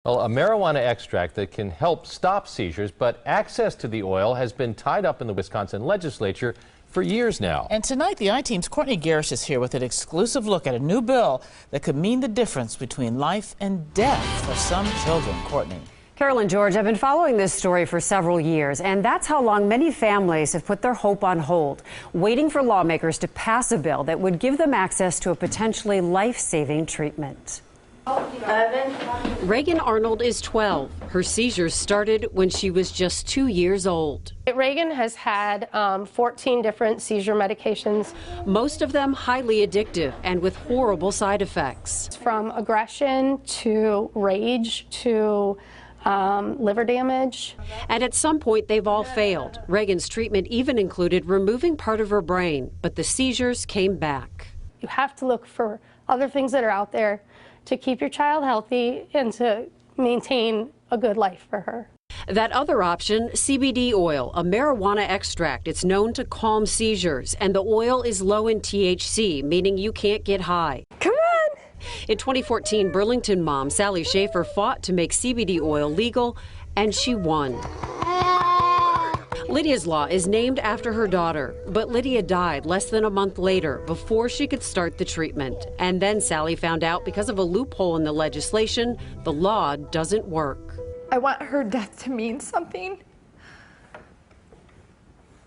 Well, a marijuana extract that can help stop seizures, but access to the oil has been tied up in the Wisconsin legislature for years now. And tonight, the I-Team's Courtney Garrish is here with an exclusive look at a new bill that could mean the difference between life and death for some children. Courtney. Carolyn, George, I've been following this story for several years, and that's how long many families have put their hope on hold, waiting for lawmakers to pass a bill that would give them access to a potentially life-saving treatment. Reagan Arnold is 12. Her seizures started when she was just 2 years old. Reagan has had 14 different seizure medications. Most of them highly addictive and with horrible side effects. From aggression to rage to liver damage. And at some point, they've all failed. Reagan's treatment even included removing part of her brain, but the seizures came back. You have to look for other things that are out there to keep your child healthy and to maintain a good life for her. That other option, CBD oil, a marijuana extract. It's known to calm seizures, and the oil is low in THC, meaning you can't get high. Come on! In 2014, Burlington mom Sally Schaefer fought to make CBD oil legal, and she won. Lydia's Law is named after her daughter, but Lydia died less than a month later before she could start the treatment. And then Sally found out because of a loophole in the legislation, the law doesn't work. I want her death to mean something,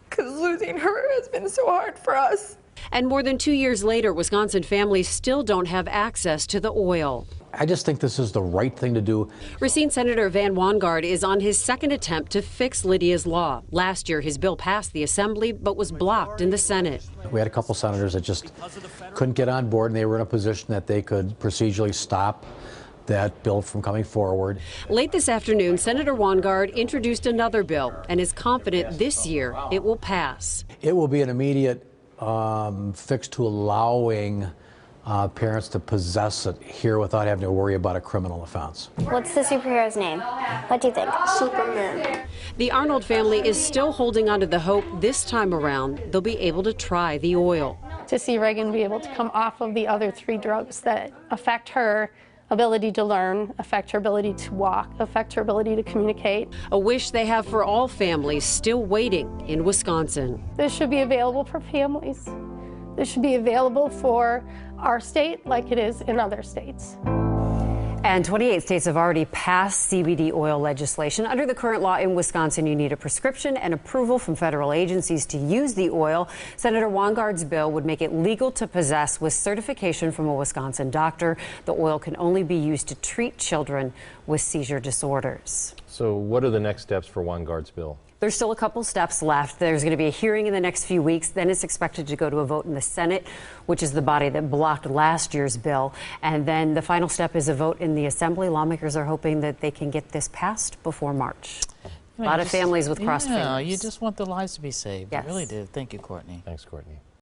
because losing her has been so hard for us. And more than 2 years later, Wisconsin families still don't have access to the oil. I just think this is the right thing to do. Racine Senator Van Wangard is on his second attempt to fix Lydia's Law. Last year, his bill passed the Assembly but was blocked in the Senate. We had a couple senators that just couldn't get on board, and they were in a position that they could procedurally stop that bill from coming forward. Late this afternoon, Senator Wangard introduced another bill and is confident this year it will pass. It will be an immediate fix to allowing parents to possess it here without having to worry about a criminal offense. What's the superhero's name? What do you think? Superman. The Arnold family is still holding on to the hope this time around they'll be able to try the oil. To see Reagan be able to come off of the other 3 drugs that affect her ability to learn, affect her ability to walk, affect her ability to communicate. A wish they have for all families still waiting in Wisconsin. This should be available for families. This should be available for our state like it is in other states. And 28 states have already passed CBD oil legislation. Under the current law in Wisconsin, you need a prescription and approval from federal agencies to use the oil. Senator Wangard's bill would make it legal to possess with certification from a Wisconsin doctor. The oil can only be used to treat children with seizure disorders. So what are the next steps for Wangard's bill? There's still a couple steps left. There's going to be a hearing in the next few weeks. Then it's expected to go to a vote in the Senate, which is the body that blocked last year's bill. And then the final step is a vote in the Assembly. Lawmakers are hoping that they can get this passed before March. A lot of families with crossed fingers. Yeah, you just want their lives to be saved. Yes. You really do. Thank you, Courtney. Thanks, Courtney.